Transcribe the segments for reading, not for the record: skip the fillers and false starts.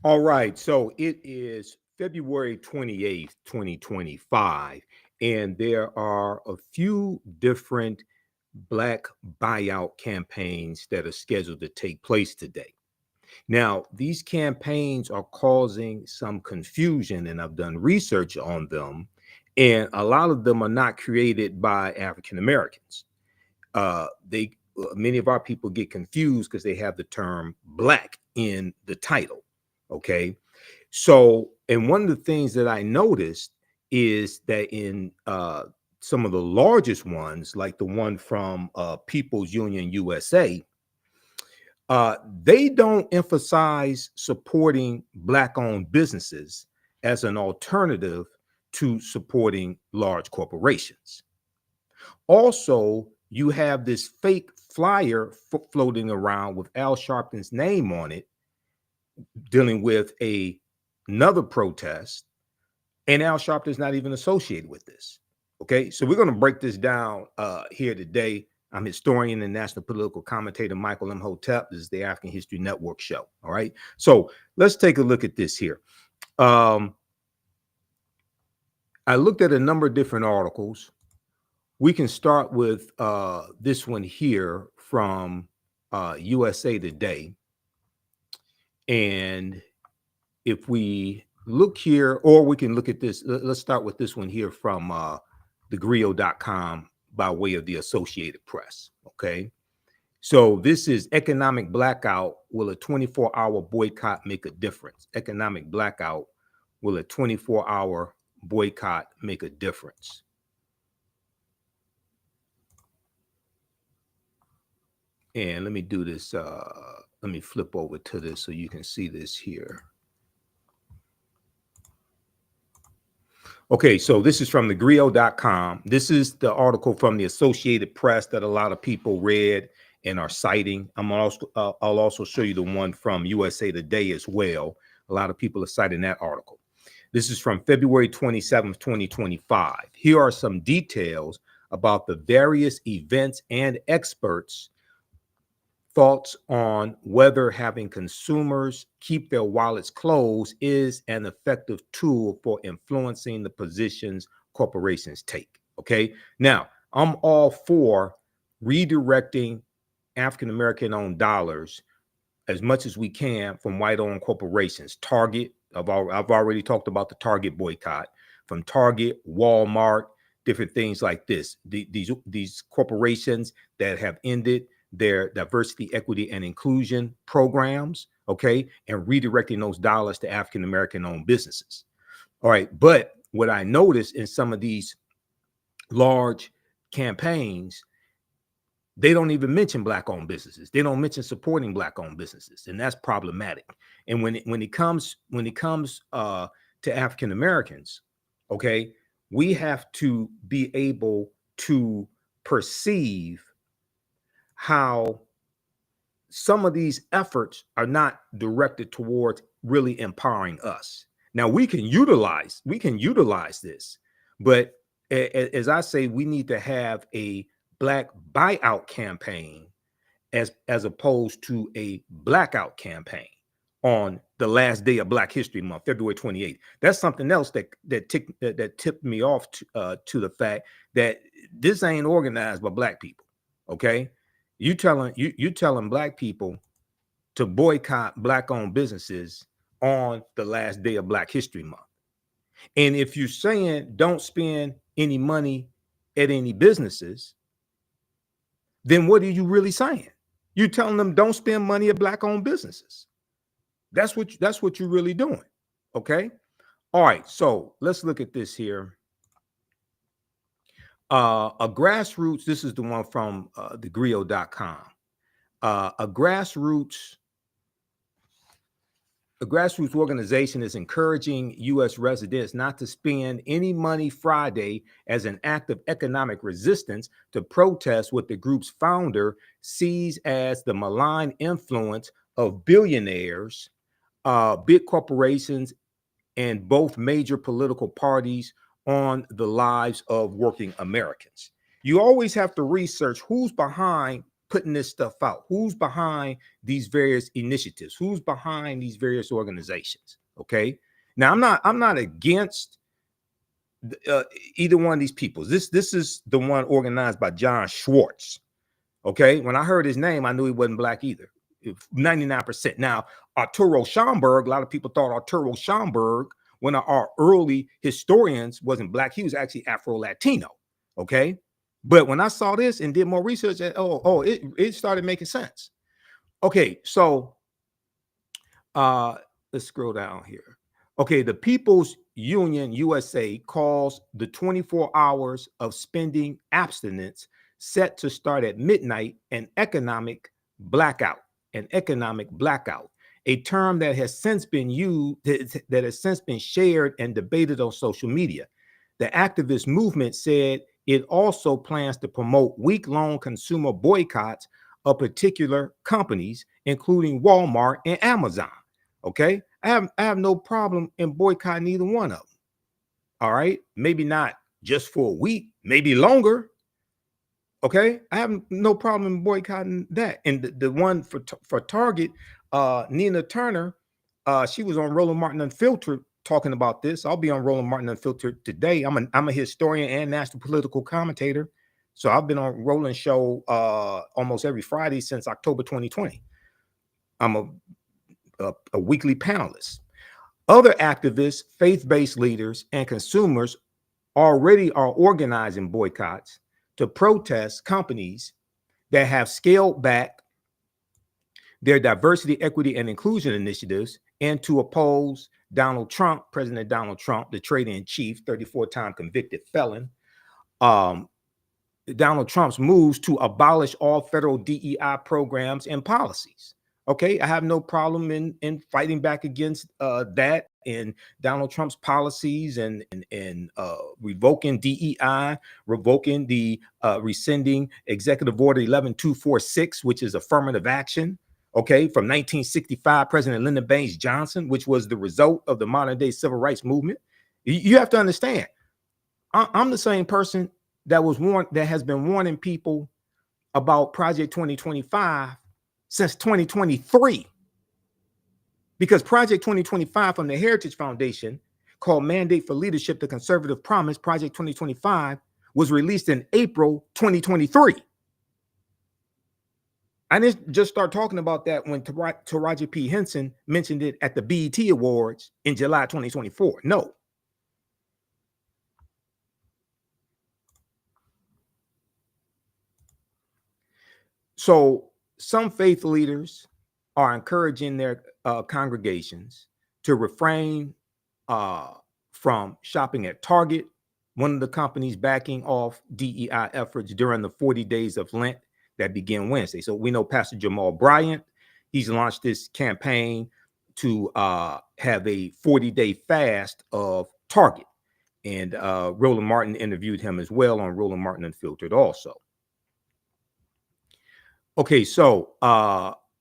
All right, so it is February 28th, 2025, and there are a few different Black buyout campaigns that are scheduled to take place today. Now, these campaigns are causing some confusion, and I've done research on them, and a lot of them are not created by African Americans. They Many of our people get confused because they have the term Black in the title. Okay, so, and one of the things that I noticed is that in some of the largest ones, like the one from People's Union USA, they don't emphasize supporting Black-owned businesses as an alternative to supporting large corporations. Also, you have this fake flyer floating around with Al Sharpton's name on it, dealing with another protest, and Al Sharpton is not even associated with this. Okay, so we're going to break this down here today. I'm historian and national political commentator Michael M. Hotep. This is the African History Network show. All right, so let's take a look at this here. I looked at a number of different articles. We can start with this one here from USA Today. And if we look here, or we can look at this, let's start with this one here from thegrio.com by way of the Associated Press. Okay. So this is economic blackout. Will a 24-hour boycott make a difference? Economic blackout. Will a 24-hour boycott make a difference? And let me do this. Let me flip over to this so you can see this here. Okay, so this is from thegrio.com. This is the article from the Associated Press that a lot of people read and are citing. I'll also show you the one from USA Today as well. A lot of people are citing that article. This is from February 27th, 2025. Here are some details about the various events and experts' thoughts on whether having consumers keep their wallets closed is an effective tool for influencing the positions corporations take. Okay, now I'm all for redirecting African American owned dollars as much as we can from white owned corporations. Target, I've already talked about the Target boycott, from Target, Walmart, different things like this. These corporations that have ended their diversity, equity, and inclusion programs, okay, and redirecting those dollars to African American owned businesses. All right, but what I noticed in some of these large campaigns, they don't even mention Black owned businesses. They don't mention supporting Black owned businesses, and that's problematic. And when it comes to African Americans, okay, we have to be able to perceive how some of these efforts are not directed towards really empowering us. Now we can utilize this, but as I say, we need to have a Black buyout campaign as opposed to a blackout campaign on the last day of Black History Month, February 28th. That's something else that tipped me off to the fact that this ain't organized by Black people. Okay, you telling Black people to boycott Black-owned businesses on the last day of Black History Month. And if you're saying don't spend any money at any businesses, then what are you really saying? You're telling them don't spend money at Black-owned businesses. That's what you're really doing. Okay. All right. So let's look at this here. A grassroots. This is the one from thegrio.com. A grassroots organization is encouraging U.S. residents not to spend any money Friday as an act of economic resistance to protest what the group's founder sees as the malign influence of billionaires, big corporations, and both major political parties on the lives of working Americans. You always have to research who's behind putting this stuff out? Who's behind these various initiatives? Who's behind these various organizations? Okay. Now I'm not against uh, either one of these people. This is the one organized by John Schwartz. Okay. When I heard his name, I knew he wasn't black either. 99%. Now, Arturo Schomburg, a lot of people thought Arturo Schomburg, one of our early historians, wasn't black. He was actually Afro-Latino. Okay. But when I saw this and did more research, it started making sense. Okay. So let's scroll down here. Okay, the People's Union USA calls the 24 hours of spending abstinence set to start at midnight an economic blackout. An economic blackout, a term that has since been used, that has since been shared and debated on social media. The activist movement said it also plans to promote week-long consumer boycotts of particular companies, including Walmart and Amazon. Okay, I have no problem in boycotting either one of them. All right, maybe not just for a week, maybe longer. Okay, I have no problem in boycotting that. And the one for Target, Nina Turner, she was on Roland Martin Unfiltered talking about this. I'll be on Roland Martin Unfiltered today. I'm a historian and national political commentator, so I've been on Roland show almost every Friday since October 2020. I'm a weekly panelist. Other activists, faith-based leaders, and consumers already are organizing boycotts to protest companies that have scaled back their diversity, equity, and inclusion initiatives and to oppose Donald Trump, President Donald Trump, the traitor-in-chief, 34-time convicted felon, Donald Trump's moves to abolish all federal DEI programs and policies. Okay, I have no problem in fighting back against that and Donald Trump's policies and revoking DEI, revoking the rescinding Executive Order 11246, which is affirmative action. Okay, from 1965, President Lyndon Baines Johnson, which was the result of the modern day civil rights movement. You have to understand, I'm the same person that has been warning people about Project 2025 since 2023, because Project 2025 from the Heritage Foundation, called Mandate for Leadership, the Conservative Promise, Project 2025, was released in April 2023. I didn't just start talking about that when Taraji P. Henson mentioned it at the BET Awards in July 2024. No. So some faith leaders are encouraging their congregations to refrain from shopping at Target, one of the companies backing off DEI efforts during the 40 days of Lent that begin Wednesday. So we know Pastor Jamal Bryant, he's launched this campaign to have a 40-day fast of Target. And Roland Martin interviewed him as well on Roland Martin Unfiltered also. Okay, so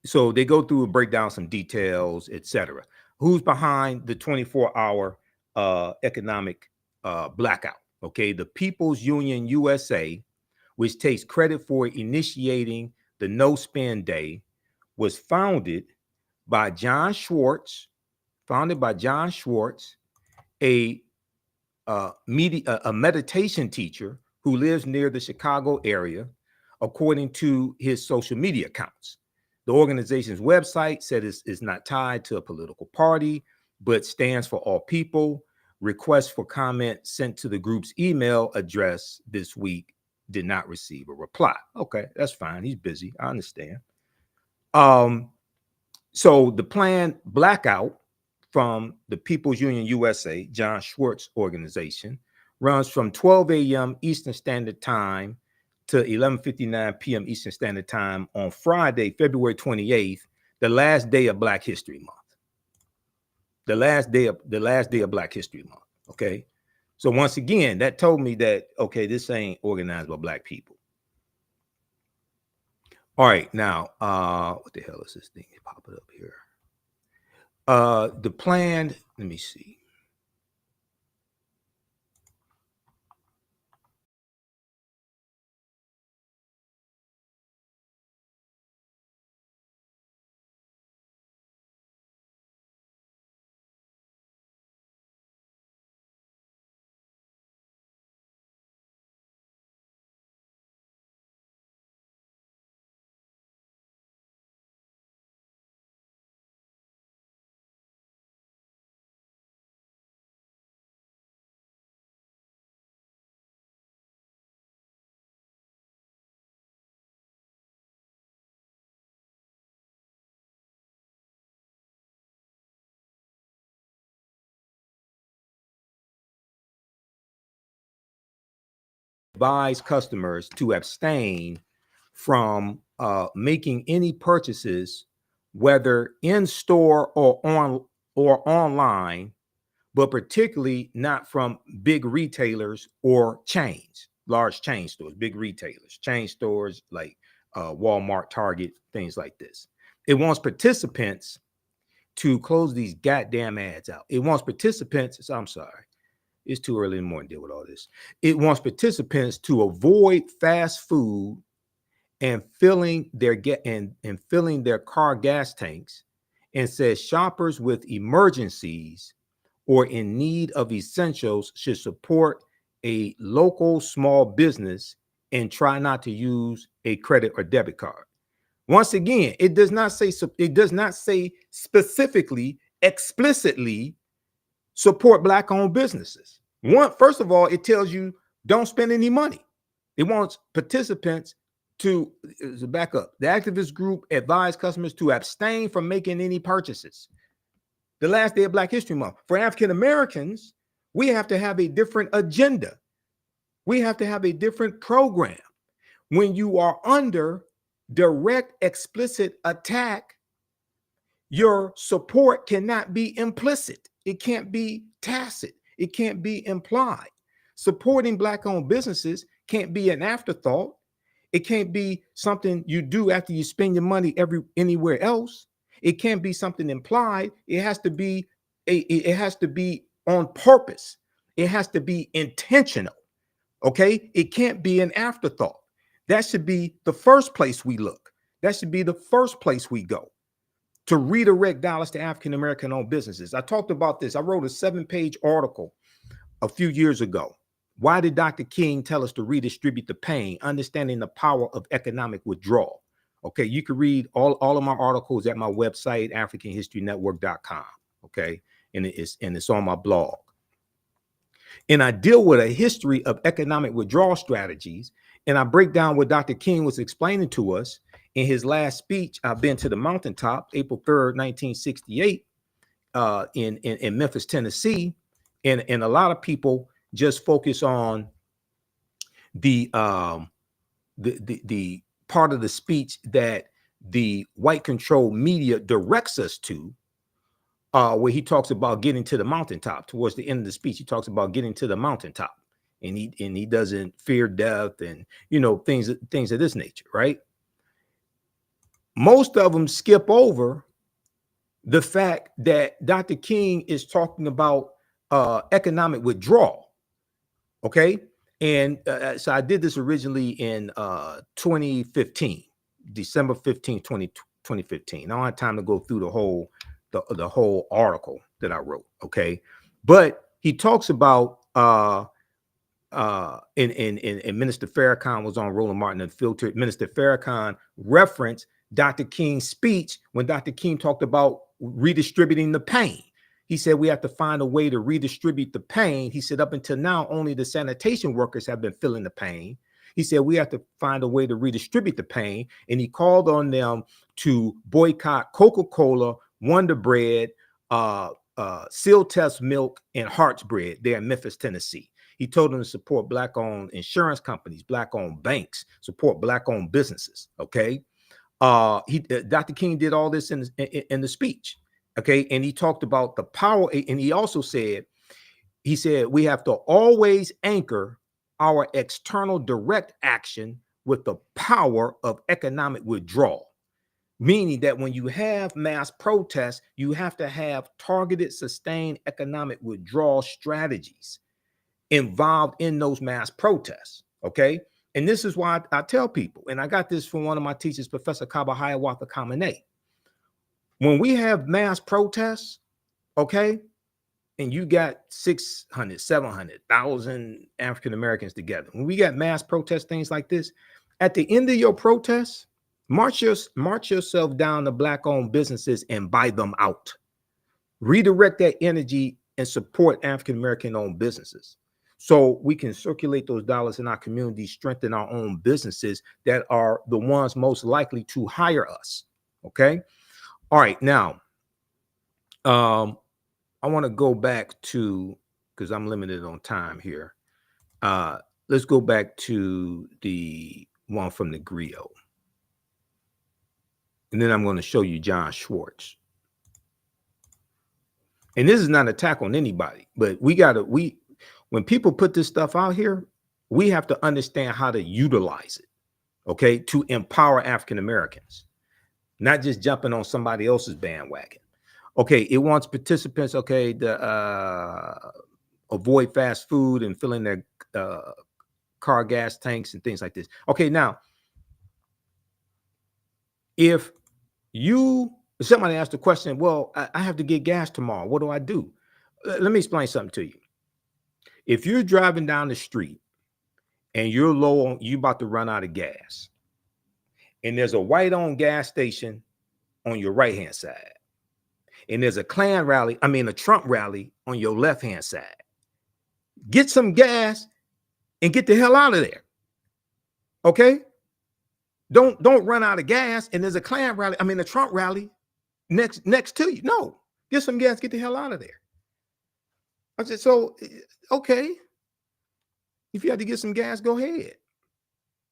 so they go through and break down some details, etc. Who's behind the 24-hour economic blackout? Okay, the People's Union USA, which takes credit for initiating the No Spend Day, was founded by John Schwartz, a meditation teacher who lives near the Chicago area, according to his social media accounts. The organization's website said it's not tied to a political party, but stands for all people. Requests for comment sent to the group's email address this week did not receive a reply. Okay, that's fine. He's busy. I understand. So the planned blackout from the People's Union USA, John Schwartz organization, runs from 12 a.m. Eastern Standard Time to 11:59 p.m. Eastern Standard Time on Friday, February 28th, the last day of Black History Month. The last day of Black History Month. Okay. So once again, that told me that, okay, this ain't organized by Black people. All right, now, what the hell is this thing popping up here? The planned, let me see. advise customers to abstain from making any purchases, whether in store or online, but particularly not from big retailers or chains, large chain stores, big retailers, chain stores like Walmart, Target, things like this. It wants participants to close these goddamn ads out. It wants participants, I'm sorry, it's too early in the morning to deal with all this. It wants participants to avoid fast food and filling their car gas tanks, and says shoppers with emergencies or in need of essentials should support a local small business and try not to use a credit or debit card. Once again, it does not say specifically, explicitly support Black owned businesses. First of all, it tells you don't spend any money. It wants participants to back up. The activist group advised customers to abstain from making any purchases. The last day of Black History Month. For African Americans, we have to have a different agenda. We have to have a different program. When you are under direct, explicit attack, your support cannot be implicit. It can't be tacit. It can't be implied. Supporting Black-owned businesses can't be an afterthought. It can't be something you do after you spend your money anywhere else. It can't be something implied. It has to be on purpose. It has to be intentional. Okay? It can't be an afterthought. That should be the first place we look. That should be the first place we go to redirect dollars to African American owned businesses. I talked about this. I wrote a 7-page article a few years ago. Why did Dr. King tell us to redistribute the pain? Understanding the power of economic withdrawal. Okay, you can read all of my articles at my website, AfricanHistoryNetwork.com. Okay, and it's on my blog. And I deal with a history of economic withdrawal strategies, and I break down what Dr. King was explaining to us in his last speech. I've been to the mountaintop, April 3rd, 1968, in Memphis, Tennessee, and a lot of people just focus on the part of the speech that the white controlled media directs us to, where he talks about getting to the mountaintop. Towards the end of the speech, he talks about getting to the mountaintop, and he doesn't fear death and things of this nature, right? Most of them skip over the fact that Dr. King is talking about economic withdrawal. Okay. And so I did this originally in 2015, December 15, 2015. I don't have time to go through the whole article that I wrote. Okay. But he talks about and Minister Farrakhan was on Roland Martin Unfiltered. Minister Farrakhan referenced Dr. King's speech when Dr. King talked about redistributing the pain. He said we have to find a way to redistribute the pain. He said up until now, only the sanitation workers have been feeling the pain. He said we have to find a way to redistribute the pain. And he called on them to boycott Coca-Cola, Wonder Bread, Seal Test Milk, and Hart's Bread there in Memphis, Tennessee. He told them to support Black-owned insurance companies, Black-owned banks, support Black-owned businesses. Okay. Dr. King did all this in the speech. Okay. And he talked about the power. And he also said, we have to always anchor our external direct action with the power of economic withdrawal. Meaning that when you have mass protests, you have to have targeted, sustained economic withdrawal strategies involved in those mass protests. Okay. And this is why I tell people, and I got this from one of my teachers, Professor Kaba Hiawatha Kamene. When we have mass protests, okay, and you got 600, 700,000 African Americans together, when we got mass protest things like this, at the end of your protest, march yourself down to Black-owned businesses and buy them out. Redirect that energy and support African American-owned businesses, so we can circulate those dollars in our community, strengthen our own businesses that are the ones most likely to hire us. Okay. All right. Now, I want to go back to, because I'm limited on time here. let's go back to the one from the griot. And then I'm going to show you John Schwartz. And this is not an attack on anybody, but when people put this stuff out here, we have to understand how to utilize it, okay, to empower African Americans, not just jumping on somebody else's bandwagon. Okay, it wants participants, okay, to avoid fast food and filling their car gas tanks and things like this. Okay, now, if somebody asked the question, well, I have to get gas tomorrow, what do I do? Let me explain something to you. If you're driving down the street and you're low on, you about to run out of gas, and there's a white-owned gas station on your right-hand side, and there's a Trump rally on your left-hand side, get some gas and get the hell out of there. Okay? Don't run out of gas and there's a Trump rally next to you. No, get some gas, get the hell out of there. I said, so, okay. If you had to get some gas, go ahead.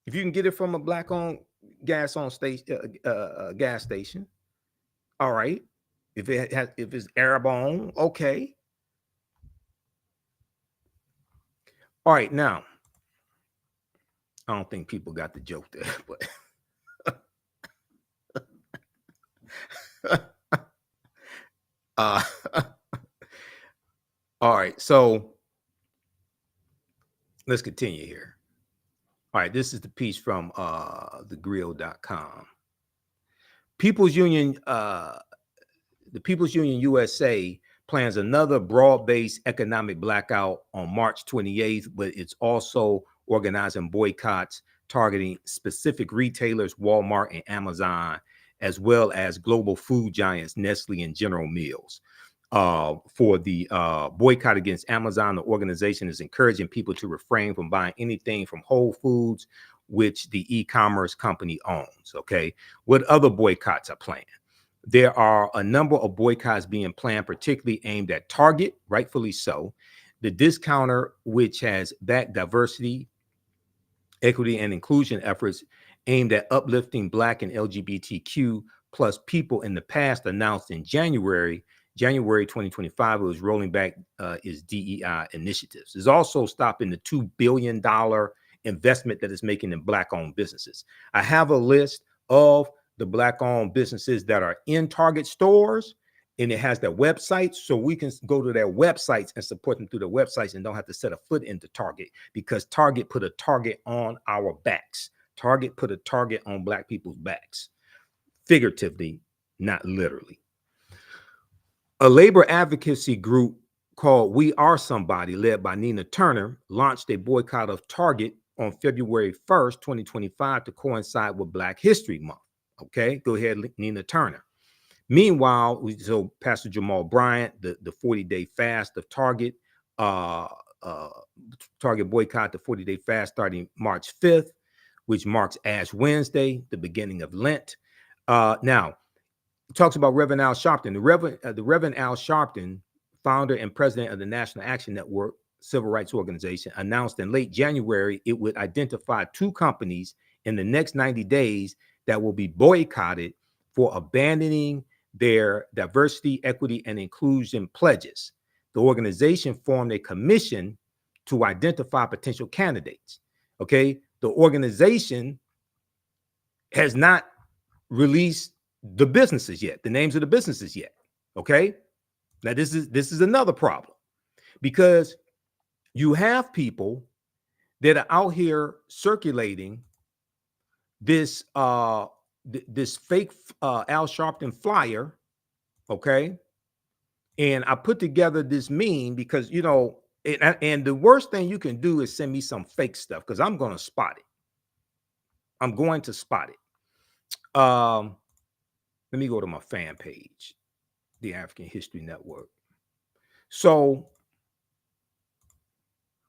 If you can get it from a black-owned gas station, all right. If it's Arab-owned, okay. All right, now, I don't think people got the joke there, but all right, so let's continue here. All right, this is the piece from thegriot.com. People's Union, the People's Union USA plans another broad-based economic blackout on March 28th, but it's also organizing boycotts targeting specific retailers, Walmart and Amazon, as well as global food giants Nestle and General Mills. For the boycott against Amazon, the organization is encouraging people to refrain from buying anything from Whole Foods, which the e-commerce company owns. Okay, what other boycotts are planned? There are a number of boycotts being planned, particularly aimed at Target, rightfully so, the discounter, which has backed diversity, equity, and inclusion efforts aimed at uplifting Black and LGBTQ plus people in the past, announced in January 2025, it was rolling back its DEI initiatives. It's also stopping the $2 billion investment that it's making in Black-owned businesses. I have a list of the Black-owned businesses that are in Target stores, and it has their websites, so we can go to their websites and support them through their websites and don't have to set a foot into Target, because Target put a target on our backs. Target put a target on Black people's backs, figuratively, not literally. A labor advocacy group called We Are Somebody, led by Nina Turner, launched a boycott of Target on February 1st, 2025 to coincide with Black History Month. Okay, go ahead, Nina Turner. Meanwhile, so Pastor Jamal Bryant, the 40-day fast of Target, Target boycott the 40-day fast starting March 5th, which marks Ash Wednesday, the beginning of Lent. Now, it talks about Reverend Al Sharpton. The Reverend Al Sharpton, founder and president of the National Action Network civil rights organization, announced in late January it would identify 2 companies in the next 90 days that will be boycotted for abandoning their diversity, equity, and inclusion pledges. The organization formed a commission to identify potential candidates. Okay, the organization has not released the businesses yet, the names of the businesses yet. Okay, now this is another problem, because you have people that are out here circulating this this fake Al Sharpton flyer. Okay, and I put together this meme because, you know, and the worst thing you can do is send me some fake stuff, because I'm going to spot it. I'm going to spot it. Let me go to my fan page, the African History Network. So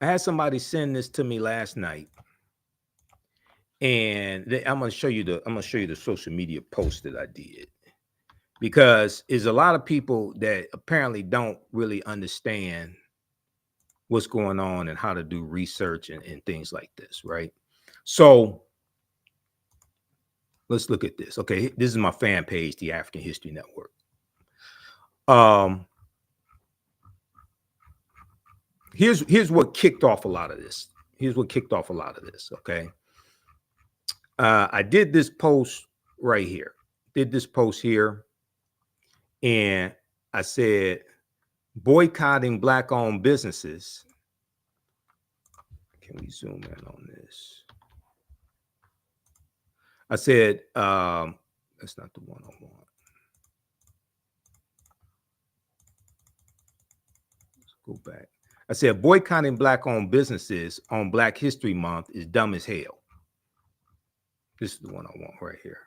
I had somebody send this to me last night, and I'm going to show you the social media post that I did, because there's a lot of people that apparently don't really understand what's going on and how to do research and things like this, right? So let's look at this. Okay, this is my fan page, the African History Network. Here's what kicked off a lot of this. Okay. I did this post right here. And I said boycotting Black-owned businesses. Can we zoom in on this? I said, that's not the one I want. Let's go back. I said boycotting Black-owned businesses on Black History Month is dumb as hell. This is the one I want right here.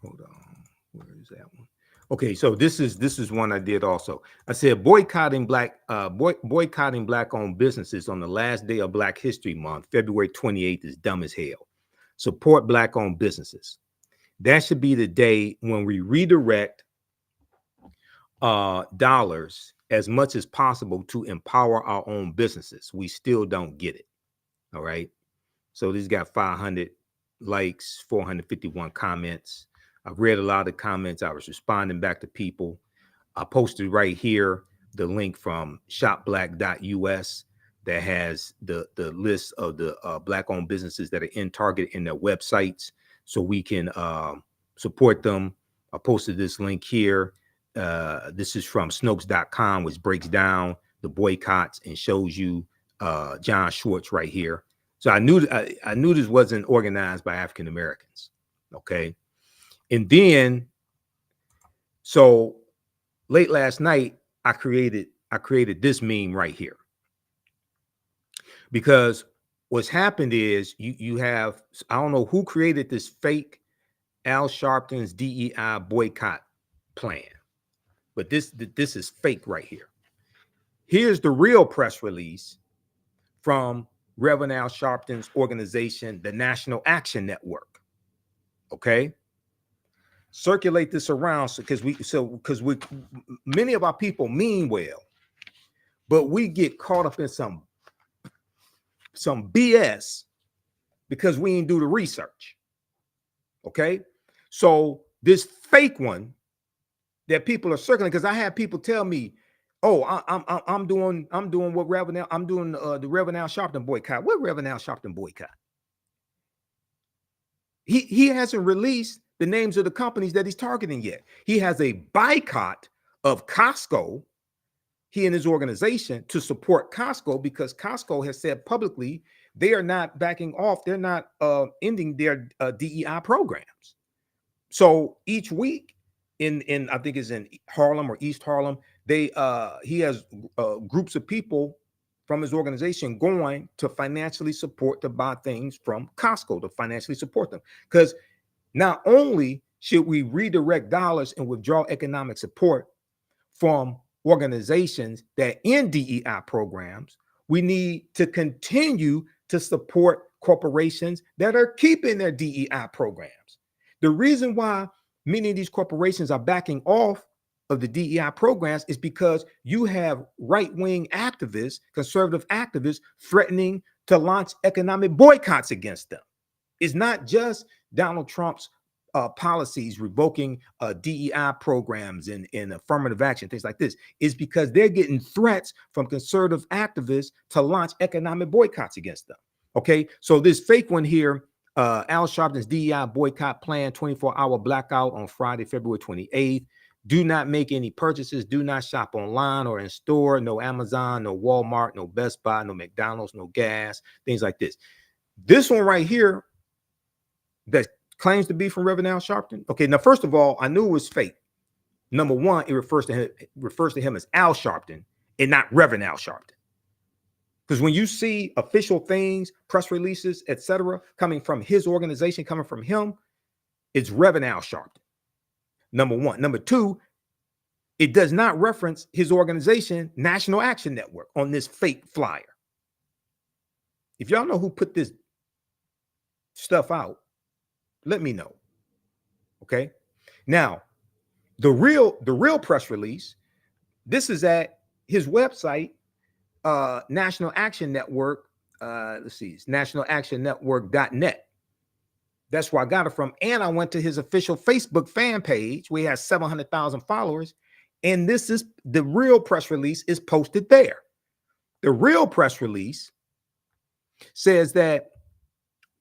Hold on, where is that one? Okay, so this is one I did also. I said boycotting Black-owned businesses on the last day of Black History Month, February 28th, is dumb as hell. Support Black-owned businesses. That should be the day when we redirect dollars as much as possible to empower our own businesses. We still don't get it. All right. So this got 500 likes, 451 comments. I've read a lot of the comments. I was responding back to people. I posted right here the link from shopblack.us that has the list of the Black-owned businesses that are in Target in their websites, so we can support them. I posted this link here. This is from Snopes.com, which breaks down the boycotts and shows you John Schwartz right here. So I knew this wasn't organized by African Americans. Okay. And then, so late last night, I created this meme right here, because what's happened is you have, I don't know who created this fake Al Sharpton's DEI boycott plan, but this is fake right here. Here's the real press release from Reverend Al Sharpton's organization, the National Action Network. Okay. Circulate this around, because many of our people mean well, but we get caught up in some BS because we didn't do the research. Okay, so this fake one that people are circling, because I have people tell me, "Oh, I'm doing what Reverend Al, I'm doing the Reverend Al Sharpton boycott." What Reverend Al Sharpton boycott? He hasn't released the names of the companies that he's targeting yet. He has a boycott of Costco, he and his organization, to support Costco, because Costco has said publicly they are not backing off. They're not ending their DEI programs. So each week in I think it's in Harlem or East Harlem, he has groups of people from his organization going to financially support, to buy things from Costco, to financially support them. Because not only should we redirect dollars and withdraw economic support from organizations that end DEI programs, we need to continue to support corporations that are keeping their DEI programs. The reason why many of these corporations are backing off of the DEI programs is because you have right-wing activists, conservative activists, threatening to launch economic boycotts against them. It's not just Donald Trump's policies revoking DEI programs and affirmative action, things like this. Is because they're getting threats from conservative activists to launch economic boycotts against them. Okay, so this fake one here, Al Sharpton's DEI boycott plan, 24-hour blackout on Friday, February 28th. Do not make any purchases. Do not shop online or in store. No Amazon, no Walmart, no Best Buy, no McDonald's, no gas, things like this. This one right here that claims to be from Reverend Al Sharpton. Okay, now first of all, I knew it was fake. Number one, it refers to him as Al Sharpton and not Reverend Al Sharpton. Because when you see official things, press releases, etc., coming from his organization, coming from him, it's Reverend Al Sharpton. Number one. Number two, It does not reference his organization, National Action Network, on this fake flyer. If y'all know who put this stuff out, let me know. Okay. Now, the real press release, this is at his website, National Action Network. Let's see, it's nationalactionnetwork.net. That's where I got it from. And I went to his official Facebook fan page where he has 700,000 followers. And this is the real press release is posted there. The real press release says that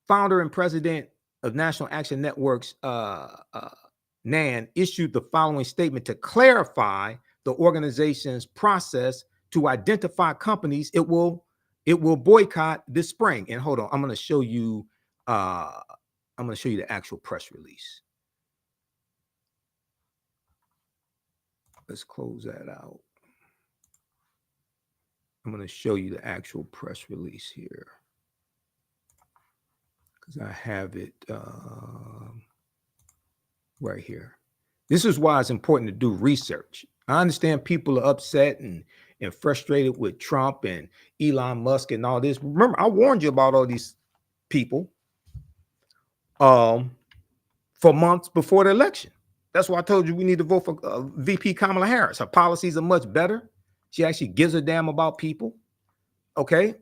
founder and president of National Action Network's NAN issued the following statement to clarify the organization's process to identify companies it will boycott this spring. And hold on, I'm going to show you the actual press release. Let's close that out. I'm going to show you the actual press release here because I have it right here. This is why it's important to do research. I understand people are upset and frustrated with Trump and Elon Musk and all this. Remember, I warned you about all these people for months before the election. That's why I told you we need to vote for VP Kamala Harris. Her policies are much better. She actually gives a damn about people. Okay.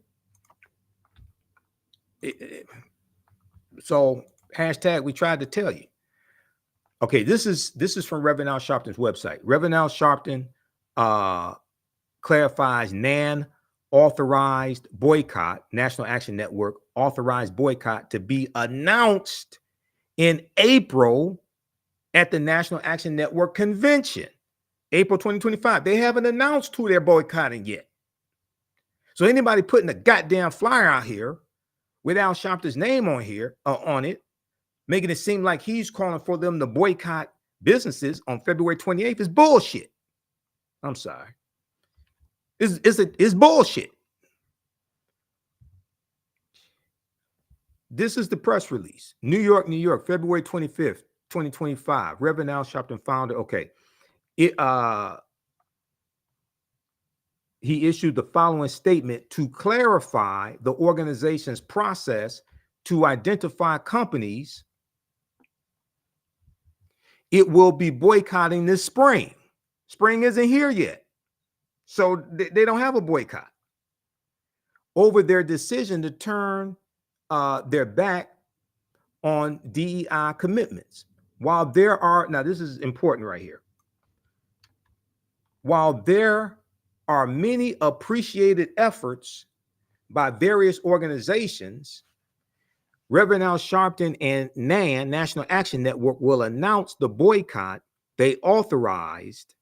So hashtag we tried to tell you. Okay, this is from Reverend Al Sharpton's website. Reverend Al Sharpton clarifies NAN authorized boycott, National Action Network authorized boycott to be announced in April at the National Action Network convention, April 2025. They haven't announced who they're boycotting yet. So anybody putting a goddamn flyer out here with Al Sharpton's name on here, on it, making it seem like he's calling for them to boycott businesses on February 28th is bullshit. I'm sorry. It's bullshit. This is the press release. New York, February 25th, 2025. Reverend Al Sharpton founder. Okay. He issued the following statement to clarify the organization's process to identify companies it will be boycotting this spring. Spring isn't here yet. So they don't have a boycott over their decision to turn their back on DEI commitments. While there are, now this is important right here. While there are many appreciated efforts by various organizations, Reverend Al Sharpton and NAN, National Action Network, will announce the boycott they authorized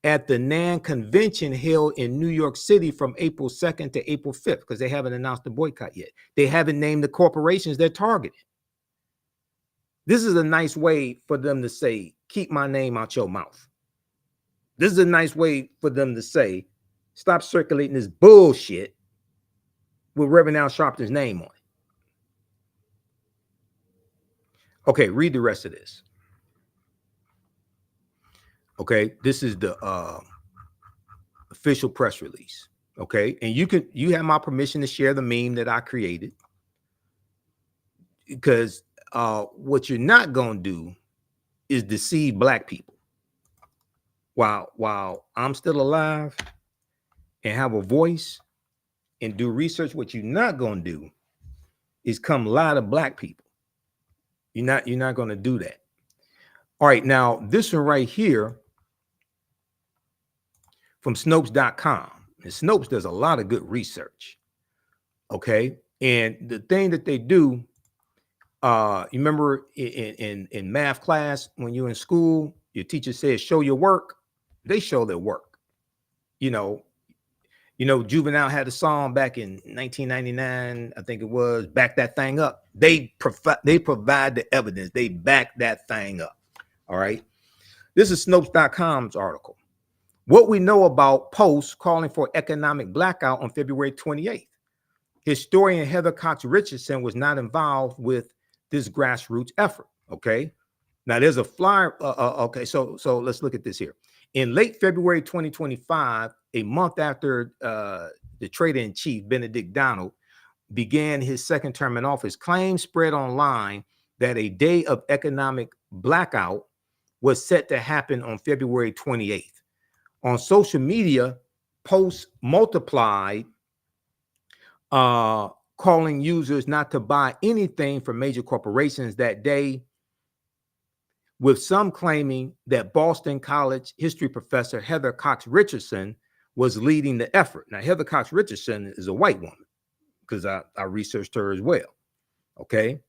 at the NAN convention held in New York City from April 2nd to April 5th, because they haven't announced the boycott yet. They haven't named the corporations they're targeting. This is a nice way for them to say, keep my name out your mouth. This is a nice way for them to say, stop circulating this bullshit with Reverend Al Sharpton's name on it. Okay, read the rest of this. Okay, this is the official press release. Okay, and you have my permission to share the meme that I created, because what you're not gonna do is deceive Black people. While I'm still alive and have a voice and do research, what you're not gonna do is come lie to Black people. You're not gonna do that. All right, now this one right here from Snopes.com. And Snopes does a lot of good research. Okay. And the thing that they do, you remember in math class, when you're in school, your teacher says, show your work. They show their work. You know, Juvenile had a song back in 1999, I think it was, Back That Thing Up. They provide the evidence. They back that thing up. All right. This is Snopes.com's article. What we know about posts calling for economic blackout on February 28th. Historian Heather Cox Richardson was not involved with this grassroots effort. Okay. Now there's a flyer. Okay. So let's look at this here. In late February 2025, a month after the trader-in-chief, Benedict Donald, began his second term in office, claims spread online that a day of economic blackout was set to happen on February 28th. On social media, posts multiplied, calling users not to buy anything from major corporations that day, with some claiming that Boston College history professor Heather Cox Richardson was leading the effort. Now, Heather Cox Richardson is a white woman because I researched her as well. Okay.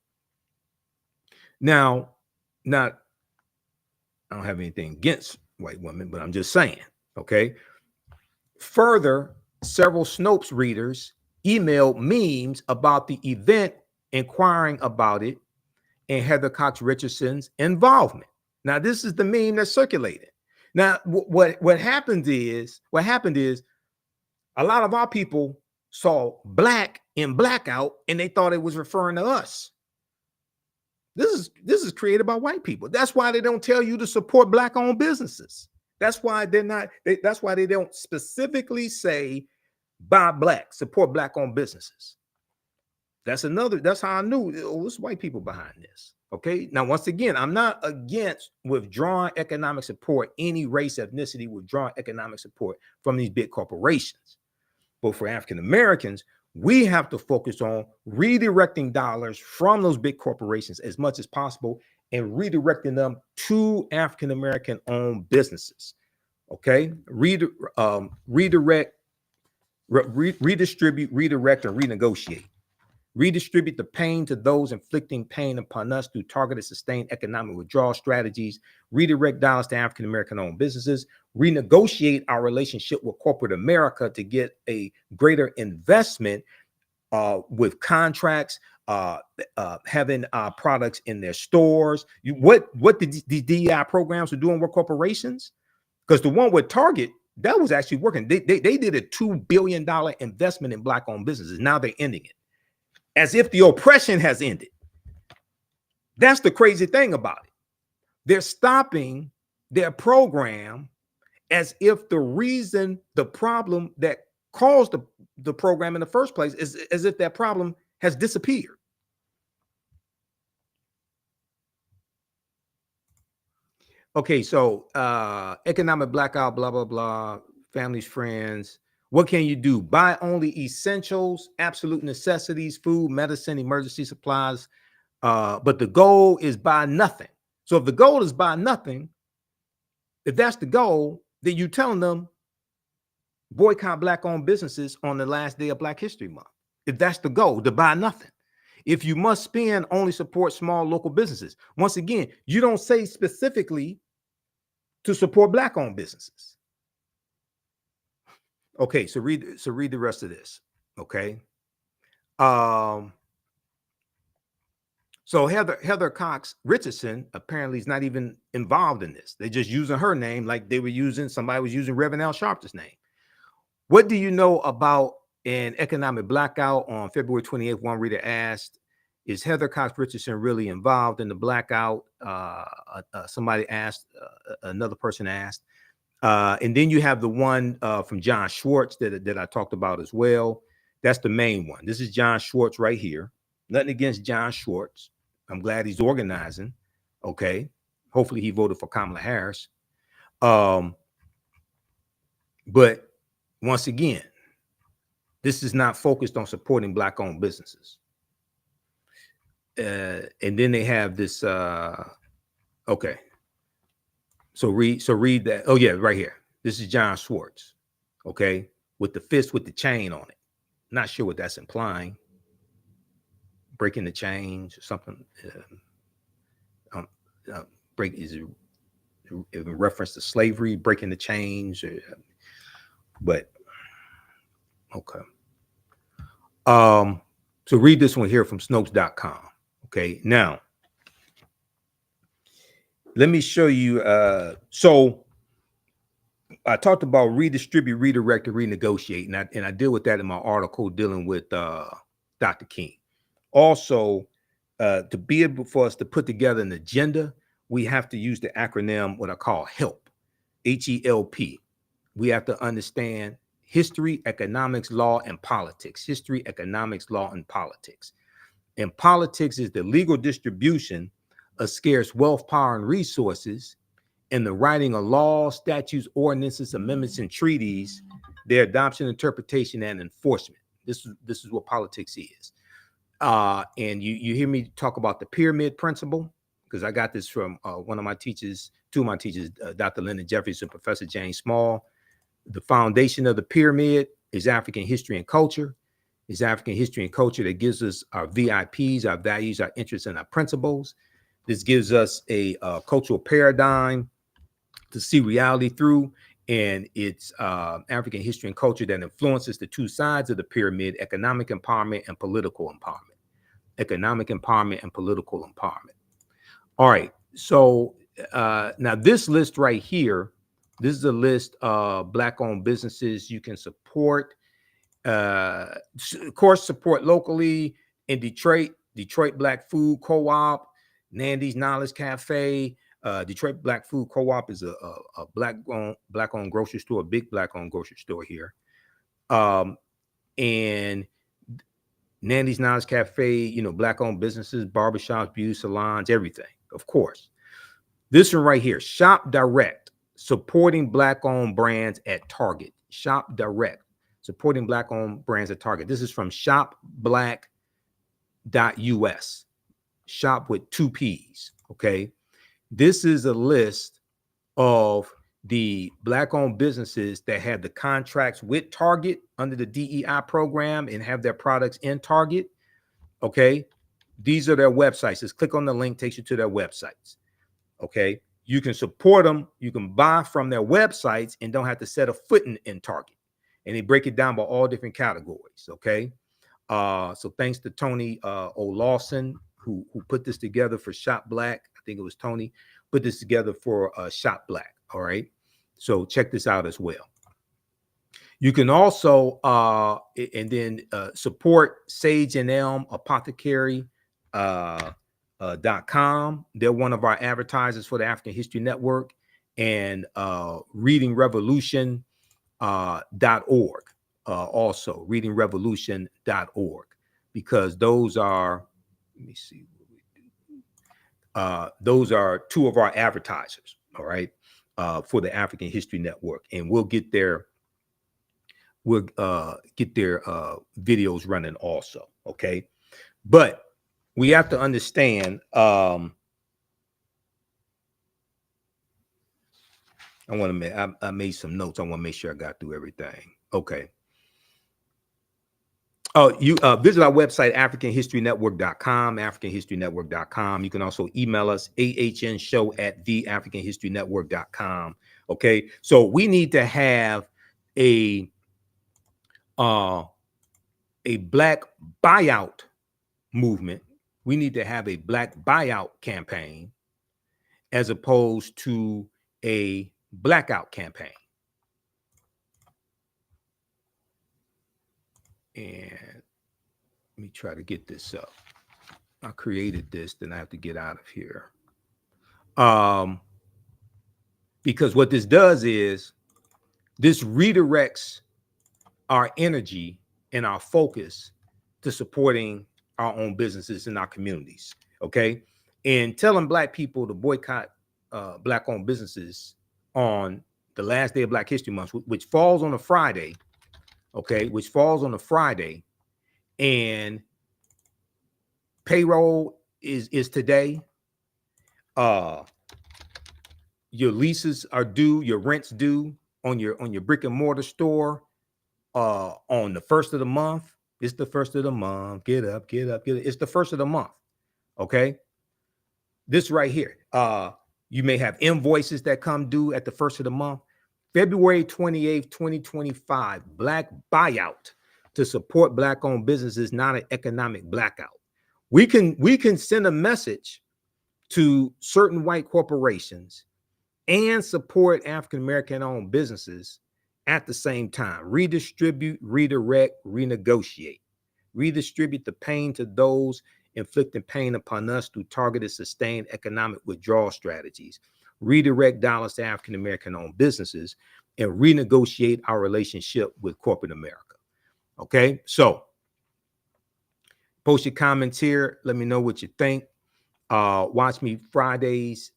Now, I don't have anything against white women, but I'm just saying. Okay. Further, several Snopes readers emailed memes about the event, inquiring about it and Heather Cox Richardson's involvement. Now, this is the meme that's circulated. Now, what happened is a lot of our people saw black in Blackout and they thought it was referring to us. This is created by white people. That's why they don't tell you to support black-owned businesses. That's why that's why they don't specifically say buy black, support black-owned businesses. That's how I knew it's white people behind this. Okay. Now, once again, I'm not against withdrawing economic support, any race, ethnicity, withdrawing economic support from these big corporations. But for African Americans, we have to focus on redirecting dollars from those big corporations as much as possible and redirecting them to African American owned businesses. Okay. Redistribute, redirect, and renegotiate. Redistribute the pain to those inflicting pain upon us through targeted, sustained economic withdrawal strategies. Redirect dollars to African American owned businesses. Renegotiate our relationship with corporate America to get a greater investment with contracts, having products in their stores. What the DEI programs are doing with corporations? Because the one with Target, that was actually working. They did a $2 billion investment in black-owned businesses. Now they're ending it, as if the oppression has ended. That's the crazy thing about it. They're stopping their program as if the problem that caused the program in the first place is as if that problem has disappeared. Okay, so economic blackout, blah, blah, blah, families, friends. What can you do? Buy only essentials, absolute necessities, food, medicine, emergency supplies. But the goal is buy nothing. So if the goal is buy nothing, if that's the goal, then you're telling them boycott black-owned businesses on the last day of Black History Month. If that's the goal, to buy nothing. If you must spend, only support small local businesses. Once again, you don't say specifically to support black-owned businesses. Okay, so read the rest of this. Okay. So Heather Cox Richardson apparently is not even involved in this. They're just using her name like somebody was using Reverend Al Sharpton's name. What do you know about an economic blackout? On February 28th, one reader asked, is Heather Cox Richardson really involved in the blackout? Somebody asked, another person asked. And then you have the one from John Schwartz that I talked about as well. That's the main one. This is John Schwartz right here. Nothing against John Schwartz. I'm glad he's organizing. Okay. Hopefully he voted for Kamala Harris. But once again, this is not focused on supporting black-owned businesses. And then they have this. Okay. So read that. Oh yeah, right here. This is John Schwartz. Okay, with the fist with the chain on it. Not sure what that's implying. Breaking the chains or something. Is it in reference to slavery, breaking the chains? But okay. So read this one here from Snopes.com. Okay, now let me show you. So I talked about redistribute, redirect, and renegotiate, and I deal with that in my article dealing with Dr. King. Also, to be able for us to put together an agenda, we have to use the acronym what I call HELP. HELP. We have to understand history, economics, law, and politics. History, economics, law, and politics. And politics is the legal distribution of scarce wealth, power, and resources, and the writing of laws, statutes, ordinances, amendments, and treaties, their adoption, interpretation, and enforcement. This is what politics is. And you hear me talk about the pyramid principle, because I got this from one of my teachers, two of my teachers, Dr. Lyndon Jeffries and Professor James Small. The foundation of the pyramid is African history and culture. It's African history and culture that gives us our VIPs, our values, our interests, and our principles. This gives us a cultural paradigm to see reality through, and it's African history and culture that influences the two sides of the pyramid: economic empowerment and political empowerment. Economic empowerment and political empowerment. All right, so now this list right here, this is a list of Black-owned businesses you can support. Of course, support locally in Detroit Black Food Co-op, Nandy's Knowledge Cafe. Detroit Black Food Co-op is a black-owned grocery store, a big black-owned grocery store here. And Nandy's Knowledge Cafe, black-owned businesses, barbershops, beauty salons, everything, of course. This one right here, Shop Direct, supporting black-owned brands at Target. Shop Direct, supporting black-owned brands at Target. This is from shopblack.us. Shop with 2 P's, okay? This is a list of the black-owned businesses that have the contracts with Target under the DEI program and have their products in Target, okay? These are their websites. Just click on the link, takes you to their websites, okay? You can support them. You can buy from their websites and don't have to set a foot in Target. And they break it down by all different categories, okay? So thanks to Tony O'Lawson, who put this together for Shop Black. I think it was Tony, put this together for Shop Black, all right? So check this out as well. You can also, support Sage and Elm Apothecary, .com. They're one of our advertisers for the African History Network, and readingrevolution.org, also readingrevolution.org, because those are, let me see what we do. Those are two of our advertisers, all right, for the African History Network, and we'll get their videos running also, okay? But we have to understand, I made some notes. I want to make sure I got through everything. Okay. Oh, you visit our website, africanhistorynetwork.com, africanhistorynetwork.com. You can also email us, ahnshow@theafricanhistorynetwork.com. Okay. So we need to have a black buyout movement. We need to have a black buyout campaign as opposed to a blackout campaign. And let me try to get this up. I created this, then I have to get out of here. Because what this does is this redirects our energy and our focus to supporting our own businesses in our communities, okay? And telling Black people to boycott Black-owned businesses on the last day of Black History Month, which falls on a Friday, okay, which falls on a Friday, and payroll is today. Your leases are due, your rent's due on your brick and mortar store on the 1st of the month. It's the 1st of the month. Get up, get up, get up. It's the 1st of the month. Okay. This right here. You may have invoices that come due at the 1st of the month. February 28th, 2025, Black buyout to support Black-owned businesses, not an economic blackout. We can send a message to certain white corporations and support African-American owned businesses at the same time. Redistribute, redirect, renegotiate. Redistribute the pain to those inflicting pain upon us through targeted, sustained economic withdrawal strategies. redirect dollars to African-American-owned businesses, and renegotiate our relationship with corporate America. Okay, so post your comments here. Let me know what you think. Watch me Fridays,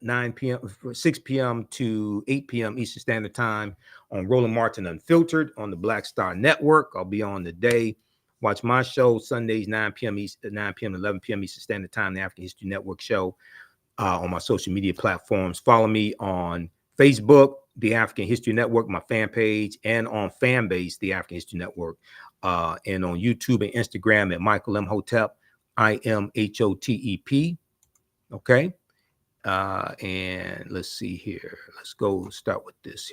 9 p.m., 6 p.m. to 8 p.m. Eastern Standard Time on Roland Martin Unfiltered on the Black Star Network. I'll be on today. Watch my show Sundays, 9 p.m. East, 9 p.m. to 11 p.m. Eastern Standard Time, the African History Network show on my social media platforms. Follow me on Facebook, the African History Network, my fan page, and on Fanbase, the African History Network, and on YouTube and Instagram at Michael M. Hotep, IMHOTEP. Okay. And let's see here. Let's go start with this.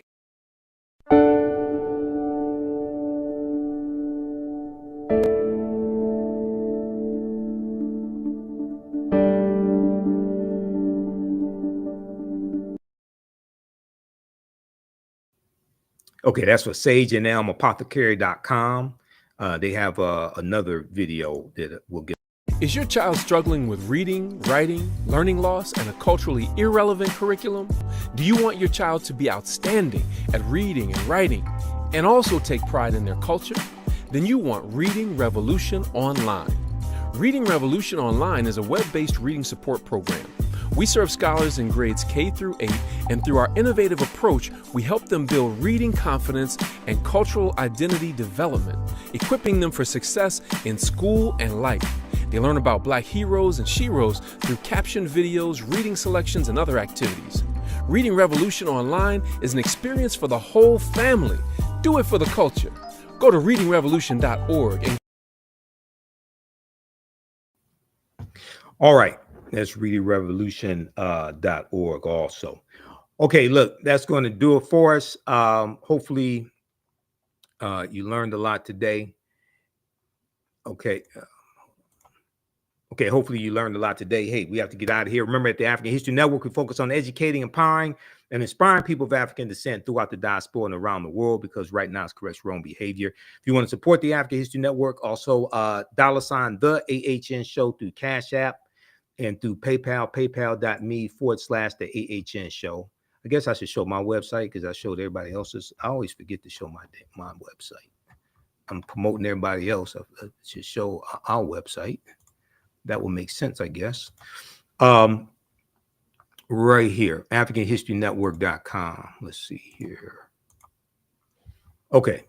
Okay, that's for sageandelmapothecary.com. They have another video that will get. Is your child struggling with reading, writing, learning loss, and a culturally irrelevant curriculum? Do you want your child to be outstanding at reading and writing and also take pride in their culture? Then you want Reading Revolution Online. Reading Revolution Online is a web-based reading support program. We serve scholars in grades K through 8, and through our innovative approach, we help them build reading confidence and cultural identity development, equipping them for success in school and life. They learn about Black heroes and sheroes through captioned videos, reading selections, and other activities. Reading Revolution Online is an experience for the whole family. Do it for the culture. Go to readingrevolution.org. All right. That's readingrevolution.org also. Okay, look, that's going to do it for us. Hopefully, you learned a lot today. Okay. Okay, hopefully you learned a lot today. Hey, we have to get out of here. Remember, at the African History Network, we focus on educating, empowering, and inspiring people of African descent throughout the diaspora and around the world, because right now it's corrects wrong behavior. If you want to support the African History Network, also $ the AHN show through Cash App and through PayPal, paypal.me/the AHN show. I guess I should show my website because I showed everybody else's. I always forget to show my website. I'm promoting everybody else. I should show our website. That will make sense, I guess. Right here, AfricanHistoryNetwork.com. Let's see here. Okay.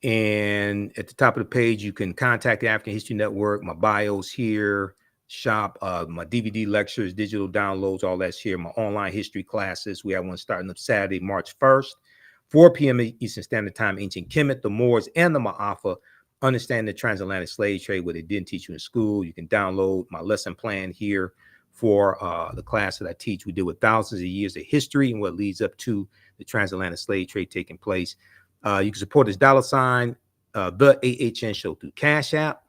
And at the top of the page, you can contact the African History Network. My bio's here. Shop, my DVD lectures, digital downloads, all that's here. My online history classes. We have one starting up Saturday, March 1st, 4 p.m. Eastern Standard Time. Ancient Kemet, the Moors, and the Ma'afa. Understand the transatlantic slave trade, what they didn't teach you in school. You can download my lesson plan here for the class that I teach. We deal with thousands of years of history and what leads up to the transatlantic slave trade taking place. You can support us $ the AHN show through Cash App.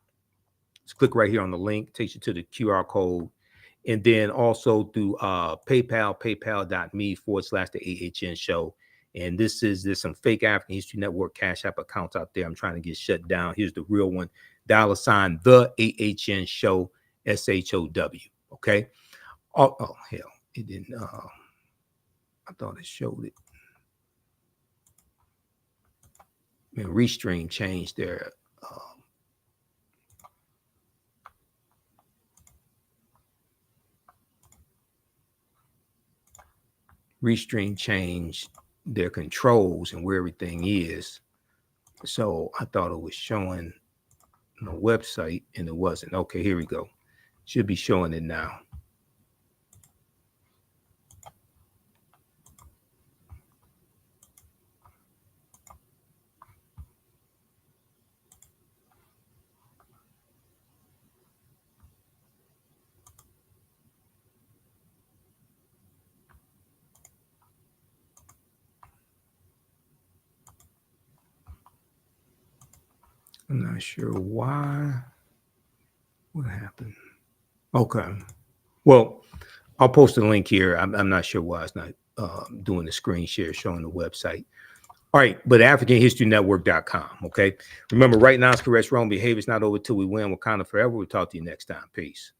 Just click right here on the link, takes you to the QR code. And then also through PayPal, paypal.me/the AHN show. And there's some fake African History Network Cash App accounts out there I'm trying to get shut down. Here's the real one, $ the AHN show, SHOW. Okay. Oh hell, it didn't. I thought it showed it. Man, Restream changed their Restream changed their controls and where everything is. So I thought it was showing the website and it wasn't. Okay, here we go. Should be showing it now. I'm not sure why. What happened? Okay. Well, I'll post a link here. I'm not sure why it's not doing the screen share showing the website. All right, but AfricanHistoryNetwork.com. Okay. Remember, right now it's correct wrong behavior. It's not over till we win. Wakanda forever. We'll talk to you next time. Peace.